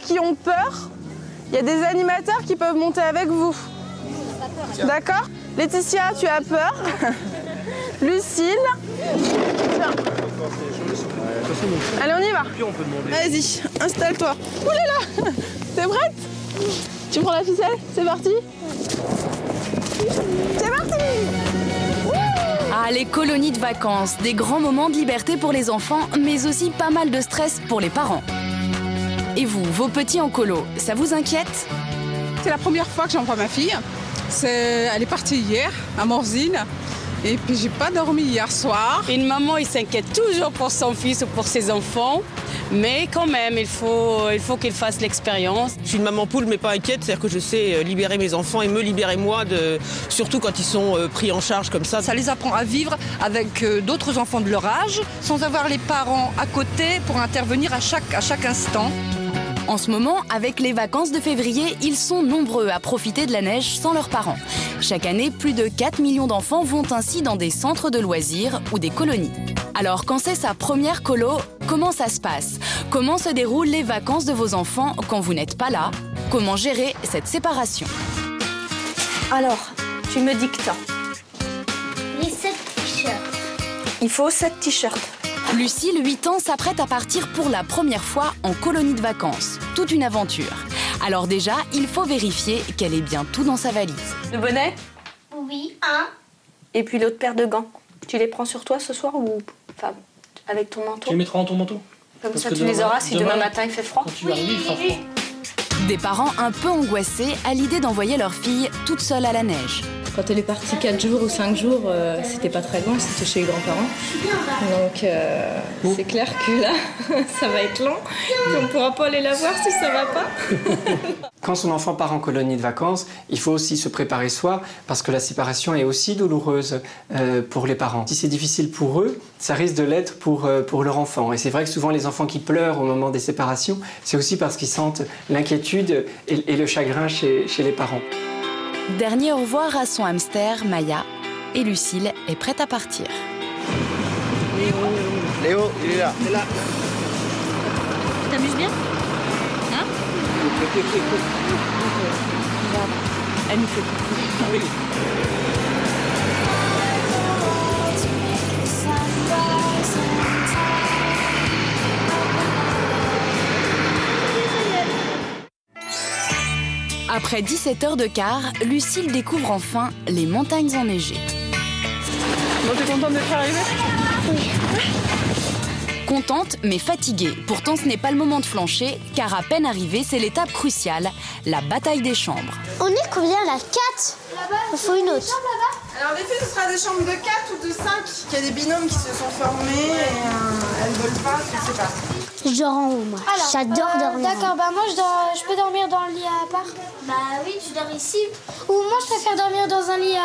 qui ont peur, il y a des animateurs qui peuvent monter avec vous. D'accord? Laetitia, tu as peur? Lucille? Tiens. Allez, on y va. Vas-y, installe-toi. Ouh là là! T'es prête? Tu prends la ficelle? C'est parti? C'est parti! Ah, les colonies de vacances, des grands moments de liberté pour les enfants, mais aussi pas mal de stress pour les parents. Et vous, vos petits en colo, ça vous inquiète? C'est la première fois que j'envoie ma fille. Elle est partie hier à Morzine. Et puis j'ai pas dormi hier soir. Une maman, il s'inquiète toujours pour son fils ou pour ses enfants. Mais quand même, il faut qu'il fasse l'expérience. Je suis une maman poule mais pas inquiète, c'est-à-dire que je sais libérer mes enfants et me libérer moi, surtout quand ils sont pris en charge comme ça. Ça les apprend à vivre avec d'autres enfants de leur âge, sans avoir les parents à côté pour intervenir à chaque instant. En ce moment, avec les vacances de février, ils sont nombreux à profiter de la neige sans leurs parents. Chaque année, plus de 4 millions d'enfants vont ainsi dans des centres de loisirs ou des colonies. Alors, quand c'est sa première colo, comment ça se passe? Comment se déroulent les vacances de vos enfants quand vous n'êtes pas là? Comment gérer cette séparation? Alors, tu me dictes. Les 7 t-shirts. Il faut 7 t-shirts. Lucille, 8 ans, s'apprête à partir pour la première fois en colonie de vacances. Toute une aventure. Alors déjà, il faut vérifier qu'elle ait bien tout dans sa valise. Le bonnet? Oui, un. Et puis l'autre paire de gants. Tu les prends sur toi ce soir ou enfin, avec ton manteau? Tu les mettras dans ton manteau? Comme ça, tu les auras si demain matin il fait froid. Quand tu vas arriver, il fera froid. Des parents un peu angoissés à l'idée d'envoyer leur fille toute seule à la neige. Quand elle est partie 4 jours ou 5 jours, c'était pas très loin, c'était chez les grands-parents. Donc c'est clair que là, ça va être long. Et on pourra pas aller la voir si ça va pas. Quand son enfant part en colonie de vacances, il faut aussi se préparer soi parce que la séparation est aussi douloureuse pour les parents. Si c'est difficile pour eux, ça risque de l'être pour leur enfant. Et c'est vrai que souvent les enfants qui pleurent au moment des séparations, c'est aussi parce qu'ils sentent l'inquiétude et le chagrin chez les parents. Dernier au revoir à son hamster, Maya, et Lucille est prête à partir. Léo, il est là. Tu t'amuses bien? Hein? Elle nous fait coucou. Oui. Après 17 heures de car, Lucille découvre enfin les montagnes enneigées. Bon, t'es contente d'être arrivée? Oui. Contente mais fatiguée. Pourtant, ce n'est pas le moment de flancher, car à peine arrivée, c'est l'étape cruciale, la bataille des chambres. On est combien là? 4? Il faut une autre. Alors les filles, ce sera des chambres de 4 ou de 5. Il y a des binômes qui se sont formés et elles ne veulent pas, je sais pas. Je dors en haut, moi. J'adore dormir. D'accord, bah moi je peux dormir dans le lit à part. Bah oui, tu dors ici. Ou moi je préfère dormir dans un lit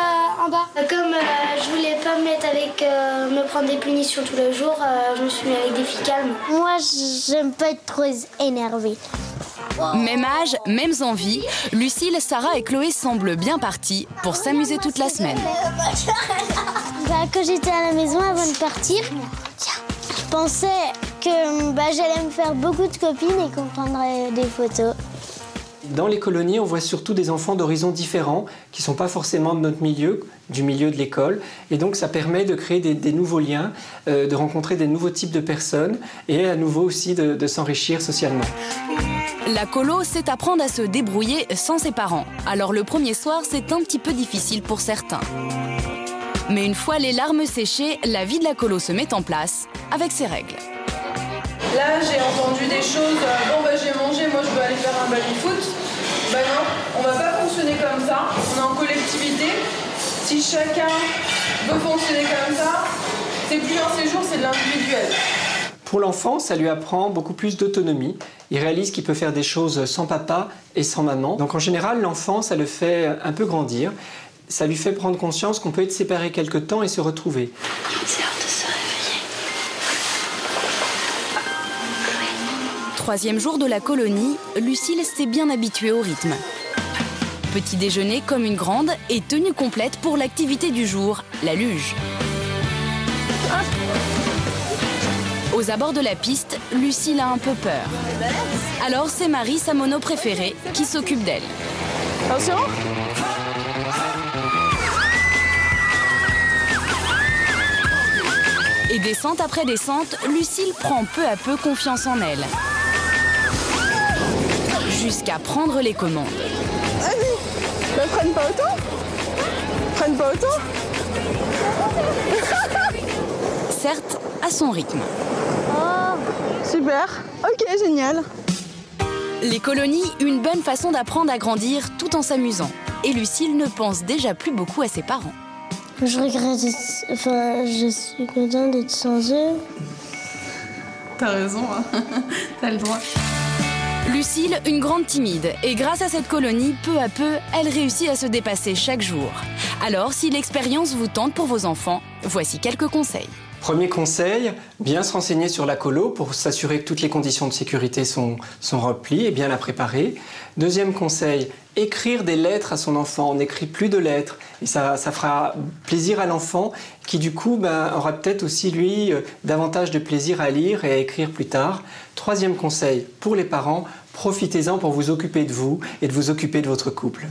en bas. Comme je voulais pas me mettre avec me prendre des punitions tous les jours, je me suis mis avec des filles calmes. Moi, j'aime pas être trop énervée. Même âge, mêmes envies, Lucille, Sarah et Chloé semblent bien partis pour s'amuser toute la semaine. Quand j'étais à la maison avant de partir, je pensais que j'allais me faire beaucoup de copines et qu'on prendrait des photos. Dans les colonies, on voit surtout des enfants d'horizons différents qui ne sont pas forcément de notre milieu, du milieu de l'école. Et donc ça permet de créer des nouveaux liens, de rencontrer des nouveaux types de personnes et à nouveau aussi de s'enrichir socialement. La colo, c'est apprendre à se débrouiller sans ses parents. Alors le premier soir, c'est un petit peu difficile pour certains. Mais une fois les larmes séchées, la vie de la colo se met en place avec ses règles. Là, j'ai entendu des choses, j'ai mangé, moi je veux aller faire un baby-foot. Ben non, on va pas fonctionner comme ça, on est en collectivité. Si chacun veut fonctionner comme ça, c'est plus un séjour, c'est de l'individuel. Pour l'enfant, ça lui apprend beaucoup plus d'autonomie. Il réalise qu'il peut faire des choses sans papa et sans maman. Donc en général, l'enfant, ça le fait un peu grandir. Ça lui fait prendre conscience qu'on peut être séparé quelque temps et se retrouver. C'est l'heure de se réveiller. Troisième jour de la colonie, Lucille s'est bien habituée au rythme. Petit déjeuner comme une grande et tenue complète pour l'activité du jour, la luge. Aux abords de la piste, Lucille a un peu peur. Alors c'est Marie, sa mono préférée, qui s'occupe d'elle. Attention. Et descente après descente, Lucille prend peu à peu confiance en elle. Jusqu'à prendre les commandes. Vas-y, ne freine pas autant. Freine pas autant. Certes, à son rythme. Super, ok, génial. Les colonies, une bonne façon d'apprendre à grandir tout en s'amusant. Et Lucille ne pense déjà plus beaucoup à ses parents. Je regrette, je suis contente d'être sans eux. T'as raison, hein. T'as le droit. Lucille, une grande timide, et grâce à cette colonie, peu à peu, elle réussit à se dépasser chaque jour. Alors, si l'expérience vous tente pour vos enfants, voici quelques conseils. Premier conseil, bien se renseigner sur la colo pour s'assurer que toutes les conditions de sécurité sont remplies et bien la préparer. Deuxième conseil, écrire des lettres à son enfant. On n'écrit plus de lettres et ça fera plaisir à l'enfant qui du coup aura peut-être aussi lui davantage de plaisir à lire et à écrire plus tard. Troisième conseil, pour les parents, profitez-en pour vous occuper de vous et de vous occuper de votre couple.